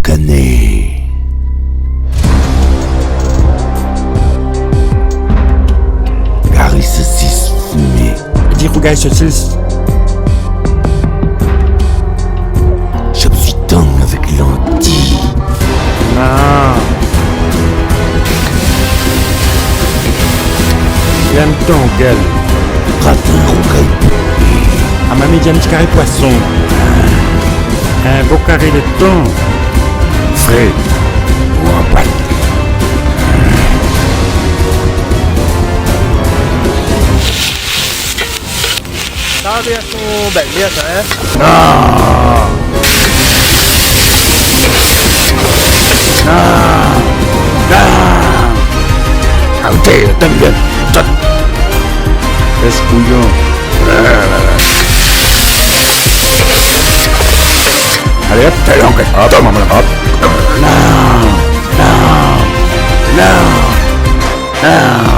canet. Gary saucisse fumée. Dis rougaille saucisse. Je suis tang avec lentilles. Non. J'aime ton gueule. Ratin rougaille poupée. À ma midi, un petit carré poisson. Un beau carré de thon. Frais ou en pâte. Ça vient son bel bien ça, hein? Ah, t'aimes bien. Laisse bouillon. Allez hop, t'es langue. Hop, hop. Non.